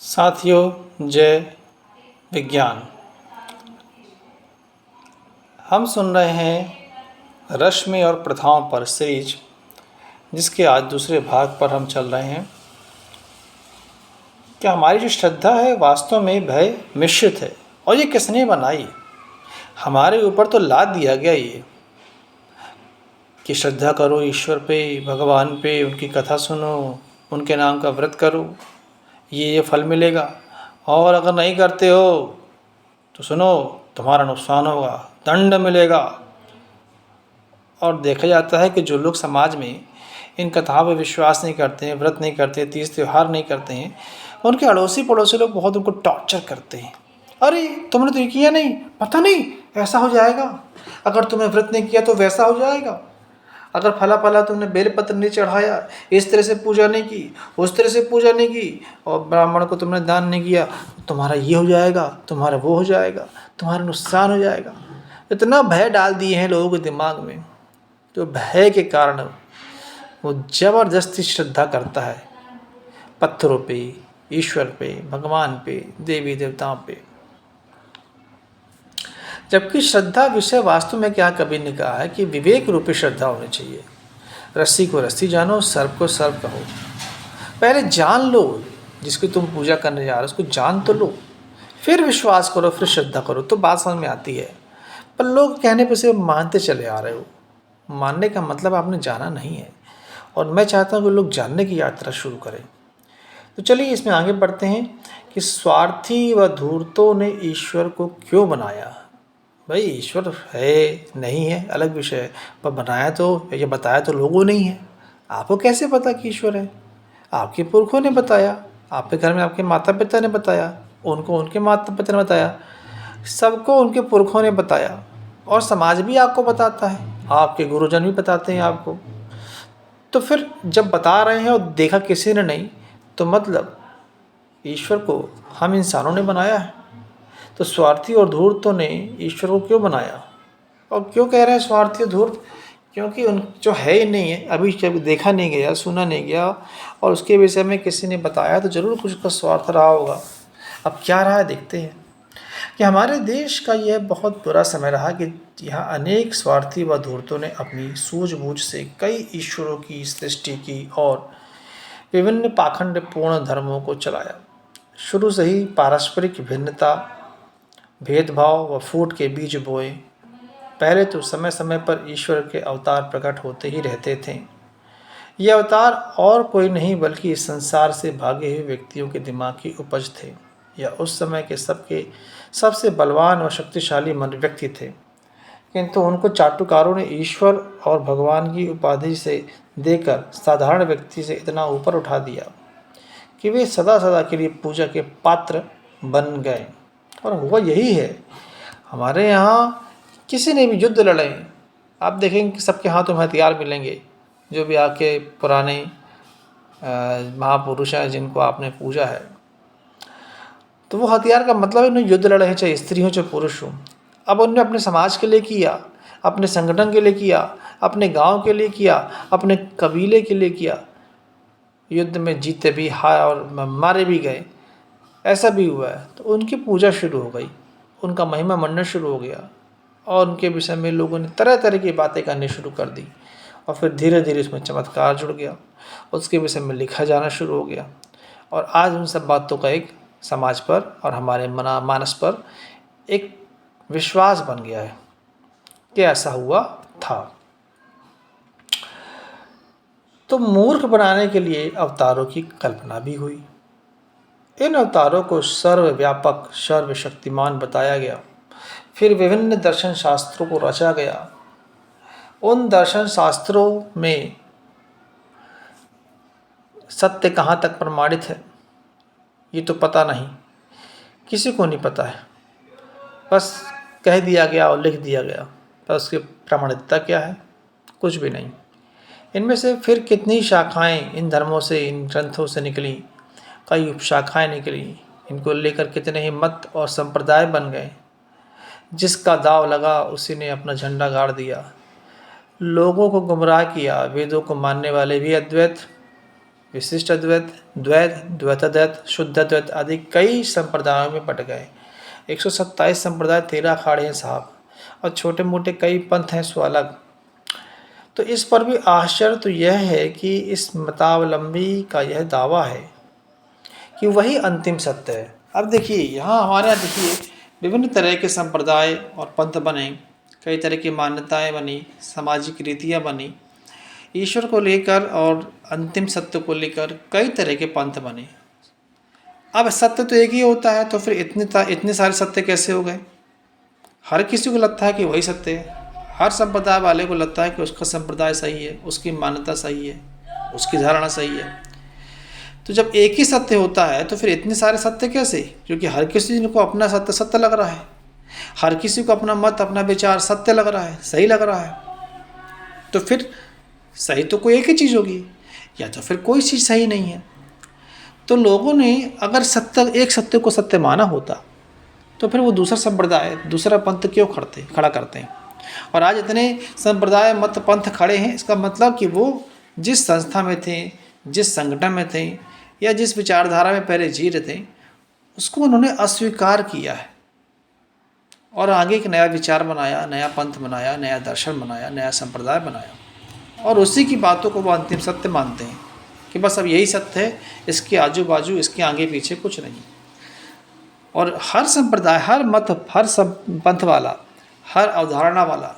साथियों, जय विज्ञान। हम सुन रहे हैं रश्मि और प्रथाओं पर सीरीज, जिसके आज दूसरे भाग पर हम चल रहे हैं। क्या हमारी जो श्रद्धा है वास्तव में भय मिश्रित है, और ये किसने बनाई? हमारे ऊपर तो लाद दिया गया ये कि श्रद्धा करो ईश्वर पे, भगवान पे, उनकी कथा सुनो, उनके नाम का व्रत करो, ये फल मिलेगा, और अगर नहीं करते हो तो सुनो, तुम्हारा नुकसान होगा, दंड मिलेगा। और देखा जाता है कि जो लोग समाज में इन कथाओं पर विश्वास नहीं करते हैं, व्रत नहीं करते, तीज त्यौहार नहीं करते हैं, उनके अड़ोसी पड़ोसी लोग बहुत उनको टॉर्चर करते हैं। अरे तुमने तो ये किया नहीं, पता नहीं ऐसा हो जाएगा, अगर तुमने व्रत नहीं किया तो वैसा हो जाएगा, अगर फला फला तुमने बेलपत्र नहीं चढ़ाया, इस तरह से पूजा नहीं की, उस तरह से पूजा नहीं की, और ब्राह्मण को तुमने दान नहीं किया, तुम्हारा ये हो जाएगा, तुम्हारा वो हो जाएगा, तुम्हारा नुकसान हो जाएगा। इतना भय डाल दिए हैं लोगों के दिमाग में, तो भय के कारण वो ज़बरदस्ती श्रद्धा करता है पत्थरों पे, ईश्वर पे, भगवान पे, देवी देवताओं पे। जबकि श्रद्धा विषय वास्तव में क्या कभी ने कहा है कि विवेक रूपी श्रद्धा होनी चाहिए। रस्सी को रस्सी जानो, सर्प को सर्प कहो। पहले जान लो, जिसकी तुम पूजा करने जा रहे हो उसको जान तो लो, फिर विश्वास करो, फिर श्रद्धा करो, तो बात समझ में आती है। पर लोग कहने पर से मानते चले आ रहे हो। मानने का मतलब आपने जाना नहीं है, और मैं चाहता हूँ कि लोग जानने की यात्रा शुरू करें। तो चलिए इसमें आगे बढ़ते हैं कि स्वार्थी व धूर्तों ने ईश्वर को क्यों बनाया। भाई ईश्वर है नहीं है अलग विषय है, पर बनाया तो या बताया तो लोगों ने ही है। आपको कैसे पता कि ईश्वर है? आपके पुरखों ने बताया, आपके घर में आपके माता पिता ने बताया, उनको उनके माता पिता ने बताया, सबको उनके पुरखों ने बताया, और समाज भी आपको बताता है, आपके गुरुजन भी बताते हैं आपको। तो फिर जब बता रहे हैं और देखा किसी ने नहीं, तो मतलब ईश्वर को हम इंसानों ने बनाया है। तो स्वार्थी और धूर्तों ने ईश्वर को क्यों बनाया? और क्यों कह रहे हैं स्वार्थी और धूर्त? क्योंकि उन जो है ही नहीं है, अभी जब देखा नहीं गया, सुना नहीं गया, और उसके विषय में किसी ने बताया तो ज़रूर कुछ का स्वार्थ रहा होगा। अब क्या रहा है देखते हैं कि हमारे देश का यह बहुत बुरा समय रहा कि यहाँ अनेक स्वार्थी व धूर्तों ने अपनी सूझबूझ से कई ईश्वरों की सृष्टि की और विभिन्न पाखंडपूर्ण धर्मों को चलाया। शुरू से ही पारस्परिक भिन्नता, भेदभाव व फूट के बीज बोए। पहले तो समय समय पर ईश्वर के अवतार प्रकट होते ही रहते थे। ये अवतार और कोई नहीं बल्कि इस संसार से भागे हुए व्यक्तियों के दिमाग की उपज थे, या उस समय के सबसे बलवान और शक्तिशाली व्यक्ति थे। किंतु उनको चाटुकारों ने ईश्वर और भगवान की उपाधि से देकर साधारण व्यक्ति से इतना ऊपर उठा दिया कि वे सदा सदा के लिए पूजा के पात्र बन गए। और हुआ यही है। हमारे यहाँ किसी ने भी युद्ध लड़े, आप देखेंगे कि सबके हाथों में हथियार मिलेंगे, जो भी आपके पुराने महापुरुष हैं जिनको आपने पूजा है, तो वो हथियार का मतलब है उन्हें युद्ध लड़े हैं, चाहे स्त्री हो चाहे पुरुष हो। अब उन्होंने अपने समाज के लिए किया, अपने संगठन के लिए किया, अपने गांव के लिए किया, अपने कबीले के लिए किया। युद्ध में जीते भी, हार और मारे भी गए, ऐसा भी हुआ है। तो उनकी पूजा शुरू हो गई, उनका महिमा मंडन शुरू हो गया, और उनके विषय में लोगों ने तरह तरह की बातें करनी शुरू कर दी, और फिर धीरे धीरे उसमें चमत्कार जुड़ गया, उसके विषय में लिखा जाना शुरू हो गया, और आज उन सब बातों का एक समाज पर और हमारे मानस पर एक विश्वास बन गया है कि ऐसा हुआ था। तो मूर्ख बनाने के लिए अवतारों की कल्पना भी हुई। इन अवतारों को सर्वव्यापक सर्वशक्तिमान बताया गया। फिर विभिन्न दर्शन शास्त्रों को रचा गया। उन दर्शन शास्त्रों में सत्य कहाँ तक प्रमाणित है ये तो पता नहीं, किसी को नहीं पता है। बस कह दिया गया और लिख दिया गया, पर उसकी प्रामाणिकता क्या है? कुछ भी नहीं। इनमें से फिर कितनी शाखाएं इन धर्मों से, इन ग्रंथों से निकली, कई उपशाखाएं निकली। इनको लेकर कितने ही मत और संप्रदाय बन गए। जिसका दाव लगा उसी ने अपना झंडा गाड़ दिया, लोगों को गुमराह किया। वेदों को मानने वाले भी अद्वैत, विशिष्ट अद्वैत, द्वैत, द्वैताद्वैत, शुद्ध अद्वैत आदि कई संप्रदायों में बट गए। 127 संप्रदाय, 13 अखाड़े हैं साहब, और छोटे मोटे कई पंथ हैं सो अलग। तो इस पर भी आश्चर्य तो यह है कि इस मतावलंबी का यह दावा है कि वही अंतिम सत्य है। अब देखिए यहाँ हमारे यहाँ देखिए विभिन्न तरह के संप्रदाय और पंथ बने, कई तरह की मान्यताएं बनी, सामाजिक रीतियाँ बनी, ईश्वर को लेकर और अंतिम सत्य को लेकर कई तरह के पंथ बने। अब सत्य तो एक ही होता है, तो फिर इतने सारे सत्य कैसे हो गए? हर किसी को लगता है कि वही सत्य है, हर संप्रदाय वाले को लगता है कि उसका संप्रदाय सही है, उसकी मान्यता सही है, उसकी धारणा सही है। तो जब एक ही सत्य होता है तो फिर इतने सारे सत्य कैसे? क्योंकि हर किसी को अपना सत्य सत्य लग रहा है, हर किसी को अपना मत, अपना विचार सत्य लग रहा है, सही लग रहा है। तो फिर सही तो कोई एक ही चीज़ होगी, या तो फिर कोई चीज़ सही नहीं है। तो लोगों ने अगर एक सत्य को सत्य माना होता तो फिर वो दूसरा संप्रदाय, दूसरा पंथ क्यों खड़ा करते हैं? और आज इतने संप्रदाय मत पंथ खड़े हैं, इसका मतलब कि वो जिस संस्था में थे, जिस संगठन में थे, या जिस विचारधारा में पहले जी रहे थे, उसको उन्होंने अस्वीकार किया है और आगे एक नया विचार बनाया, नया पंथ बनाया, नया दर्शन बनाया, नया संप्रदाय बनाया, और उसी की बातों को वो अंतिम सत्य मानते हैं कि बस अब यही सत्य है, इसके आजू बाजू, इसके आगे पीछे कुछ नहीं। और हर संप्रदाय, हर मत, हर पंथ वाला, हर अवधारणा वाला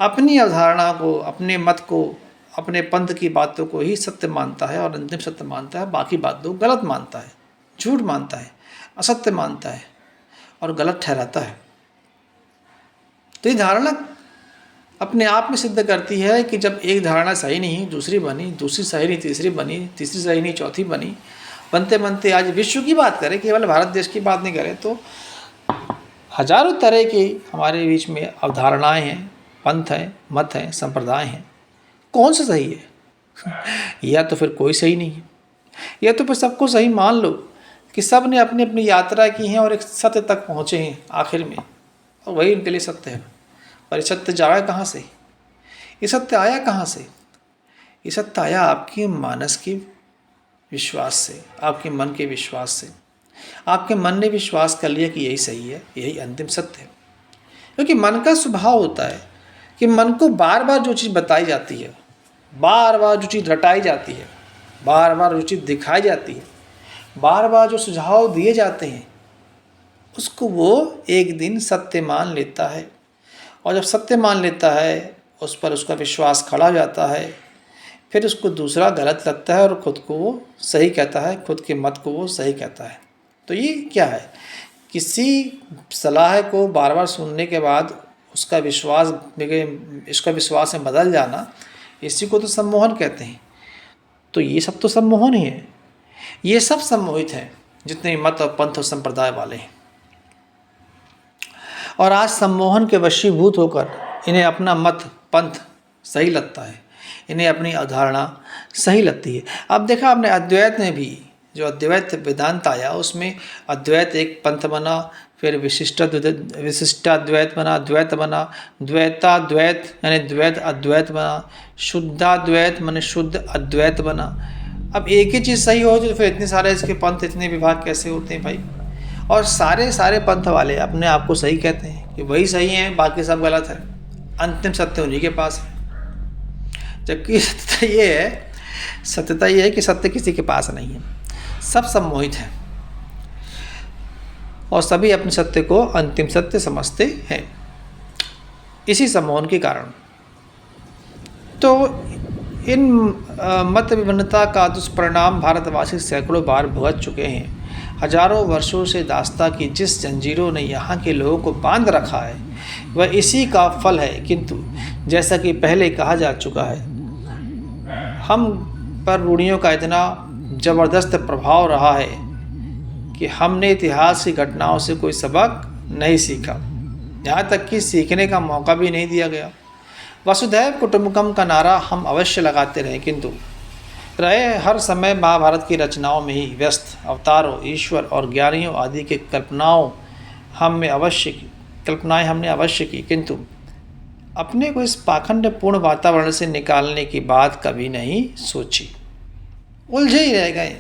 अपनी अवधारणा को, अपने मत को, अपने पंथ की बातों को ही सत्य मानता है और अंतिम सत्य मानता है, बाकी बातों को गलत मानता है, झूठ मानता है, असत्य मानता है और गलत ठहराता है। तो ये धारणा अपने आप में सिद्ध करती है कि जब एक धारणा सही नहीं, दूसरी बनी, दूसरी सही नहीं, तीसरी बनी, तीसरी सही नहीं, चौथी बनी, बनते बनते आज विश्व की बात करें, केवल भारत देश की बात नहीं करें, तो हजारों तरह की हमारे बीच में अवधारणाएं हैं, पंथ हैं, मत हैं, संप्रदाय हैं। कौन सा सही है? या तो फिर कोई सही नहीं है, या तो फिर सबको सही मान लो कि सब ने अपनी अपनी यात्रा की है और एक सत्य तक पहुँचे हैं आखिर में, और वही उनके लिए सत्य है। पर ये सत्य जाए कहाँ से? ये सत्य आया कहाँ से? ये सत्य आया आपके मानस के विश्वास से, आपके मन के विश्वास से। आपके मन ने विश्वास कर लिया कि यही सही है, यही अंतिम सत्य है। क्योंकि मन का स्वभाव होता है कि मन को बार बार जो चीज़ बताई जाती है, बार बार जो चीज़ रटाई जाती है, बार बार जो चीज़ दिखाई जाती है, बार बार जो सुझाव दिए जाते हैं, उसको वो एक दिन सत्य मान लेता है। और जब सत्य मान लेता है, उस पर उसका विश्वास खड़ा हो जाता है, फिर उसको दूसरा गलत लगता है और खुद को वो सही कहता है, खुद के मत को वो सही कहता है। तो ये क्या है? किसी सलाह को बार बार सुनने के बाद उसका विश्वास में बदल जाना, इसी को तो सम्मोहन कहते हैं। तो ये सब तो सम्मोहन ही है, ये सब सम्मोहित हैं जितने मत और पंथ और संप्रदाय वाले हैं। और आज सम्मोहन के वशीभूत होकर इन्हें अपना मत पंथ सही लगता है, इन्हें अपनी अवधारणा सही लगती है। अब देखा आपने अद्वैत में भी जो अद्वैत वेदांत आया, उसमें अद्वैत एक पंथ बना, फिर विशिष्टाद्वैत बना, द्वैत बना, द्वैताद्वैत यानी द्वैत अद्वैत बना, शुद्धाद्वैत माने शुद्ध अद्वैत बना। अब एक ही चीज़ सही हो तो फिर इतने सारे इसके पंथ, इतने विभाग कैसे होते हैं भाई? और सारे पंथ वाले अपने आप को सही कहते हैं कि वही सही है, बाकी सब गलत है, अंतिम सत्य उन्हीं के पास है। जबकि सत्यता ये है कि सत्य किसी के पास नहीं है, सब सम्मोहित हैं और सभी अपने सत्य को अंतिम सत्य समझते हैं, इसी सम्मोहन के कारण। तो इन मत विभिन्नता का दुष्परिणाम भारतवासी सैकड़ों बार भुगत चुके हैं। हजारों वर्षों से दास्ता की जिस जंजीरों ने यहाँ के लोगों को बांध रखा है, वह इसी का फल है। किंतु जैसा कि पहले कहा जा चुका है, हम पर रूढ़ियों का इतना ज़बरदस्त प्रभाव रहा है कि हमने इतिहास की घटनाओं से कोई सबक नहीं सीखा, यहाँ तक कि सीखने का मौका भी नहीं दिया गया। वसुधैव कुटुंबकम का नारा हम अवश्य लगाते रहे, किंतु रहे हर समय महाभारत की रचनाओं में ही व्यस्त। अवतारों, ईश्वर और ज्ञानियों आदि के कल्पनाएं हमने अवश्य की, किंतु अपने को इस पाखंडपूर्ण वातावरण से निकालने की बात कभी नहीं सोची। उलझे ही रह गए।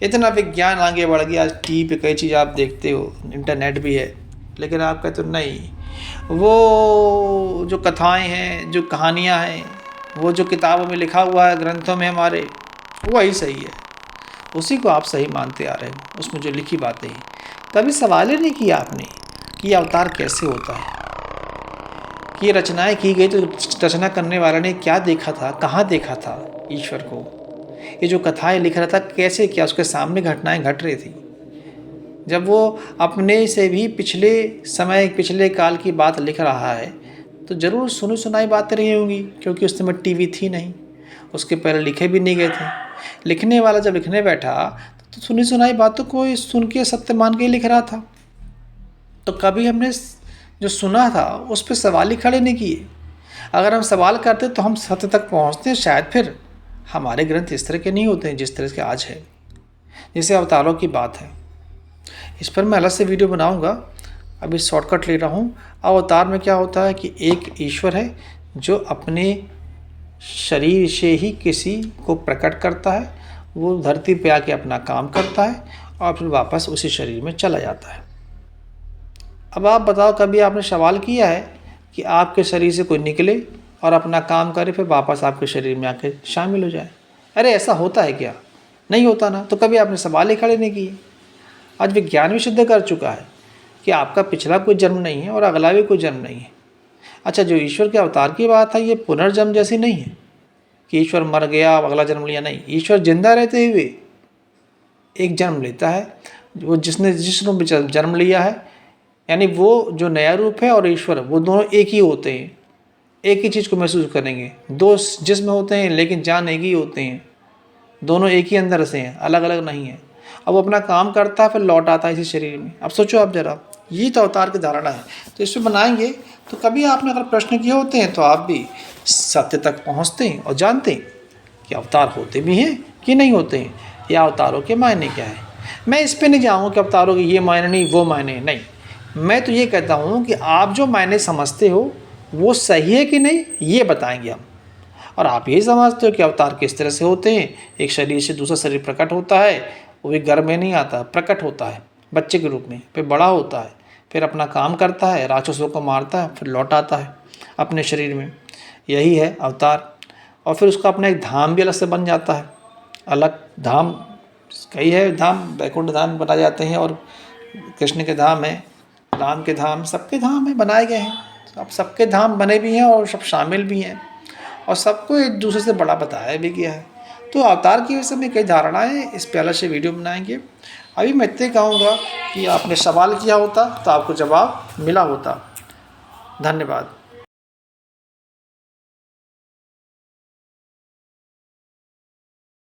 इतना विज्ञान आगे बढ़ गया, आज टीवी पे कई चीज़ आप देखते हो, इंटरनेट भी है, लेकिन आप कहते हो नहीं, वो जो कथाएं हैं, जो कहानियाँ हैं, वो जो किताबों में लिखा हुआ है, ग्रंथों में हमारे, वही सही है, उसी को आप सही मानते आ रहे हो, उसमें जो लिखी बातें हैं। कभी सवाल ही नहीं किया आपने कि ये अवतार कैसे होता है, कि ये रचनाएं की गई तो रचना करने वाले ने क्या देखा था, कहाँ देखा था ईश्वर को। ये जो कथाएं लिख रहा था कैसे, क्या उसके सामने घटनाएं घट रही थी। जब वो अपने से भी पिछले समय, पिछले काल की बात लिख रहा है तो ज़रूर सुनी सुनाई बातें रही होंगी, क्योंकि उस समय टीवी थी नहीं, उसके पहले लिखे भी नहीं गए थे। लिखने वाला जब लिखने बैठा तो सुनी सुनाई बातों को सुन के सत्य मान के ही लिख रहा था। तो कभी हमने जो सुना था उस पर सवाल ही खड़े नहीं किए। अगर हम सवाल करते तो हम सत्य तक पहुँचते, शायद फिर हमारे ग्रंथ इस तरह के नहीं होते हैं जिस तरह के आज है। जैसे अवतारों की बात है, इस पर मैं अलग से वीडियो बनाऊंगा, अभी शॉर्टकट ले रहा हूँ। अवतार में क्या होता है कि एक ईश्वर है जो अपने शरीर से ही किसी को प्रकट करता है, वो धरती पे आके अपना काम करता है और फिर वापस उसी शरीर में चला जाता है। अब आप बताओ, कभी आपने सवाल किया है कि आपके शरीर से कोई निकले और अपना काम करे फिर वापस आपके शरीर में आके शामिल हो जाए? अरे ऐसा होता है क्या? नहीं होता ना। तो कभी आपने सवाल ही खड़े नहीं किए। आज विज्ञान भी सिद्ध कर चुका है कि आपका पिछला कोई जन्म नहीं है और अगला भी कोई जन्म नहीं है। अच्छा, जो ईश्वर के अवतार की बात है, ये पुनर्जन्म जैसी नहीं है कि ईश्वर मर गया अगला जन्म लिया, नहीं। ईश्वर जिंदा रहते हुए एक जन्म लेता है, वो जिसने जिस रूप में जन्म लिया है, यानी वो जो नया रूप है और ईश्वर, वो दोनों एक ही होते हैं, एक ही चीज़ को महसूस करेंगे। दो जिस्म होते हैं लेकिन जान एक ही होते हैं, दोनों एक ही अंदर से हैं, अलग अलग नहीं है। अब वो अपना काम करता है फिर लौट आता है इसी शरीर में। अब सोचो आप जरा, ये तो अवतार की धारणा है। तो इस पर बनाएंगे। तो कभी आपने अगर प्रश्न किए होते हैं तो आप भी सत्य तक पहुंचते हैं और जानते हैं कि अवतार होते भी हैं कि नहीं होते हैं, या अवतारों के मायने क्या है। मैं इस पर नहीं जाऊँगा कि अवतारों के ये मायने नहीं, वो मायने नहीं। मैं तो ये कहता हूँ कि आप जो मायने समझते हो वो सही है कि नहीं, ये बताएंगे हम। और आप यही समझते हो कि अवतार किस तरह से होते हैं, एक शरीर से दूसरा शरीर प्रकट होता है, वो भी घर में नहीं आता, प्रकट होता है बच्चे के रूप में, फिर बड़ा होता है, फिर अपना काम करता है, राक्षसों को मारता है, फिर लौट आता है अपने शरीर में। यही है अवतार। और फिर उसका अपना एक धाम भी अलग से बन जाता है, अलग धाम कई है, धाम वैकुंठ धाम बनाए जाते हैं, और कृष्ण के धाम है, राम के धाम, सबके धाम है, बनाए गए हैं। अब सबके धाम बने भी हैं और सब शामिल भी हैं, और सबको एक दूसरे से बड़ा बताया भी गया है। तो अवतार की वजह में कई धारणाएं, इस पे अलग से वीडियो बनाएंगे। अभी मैं इतने कहूँगा कि आपने सवाल किया होता तो आपको जवाब मिला होता। धन्यवाद।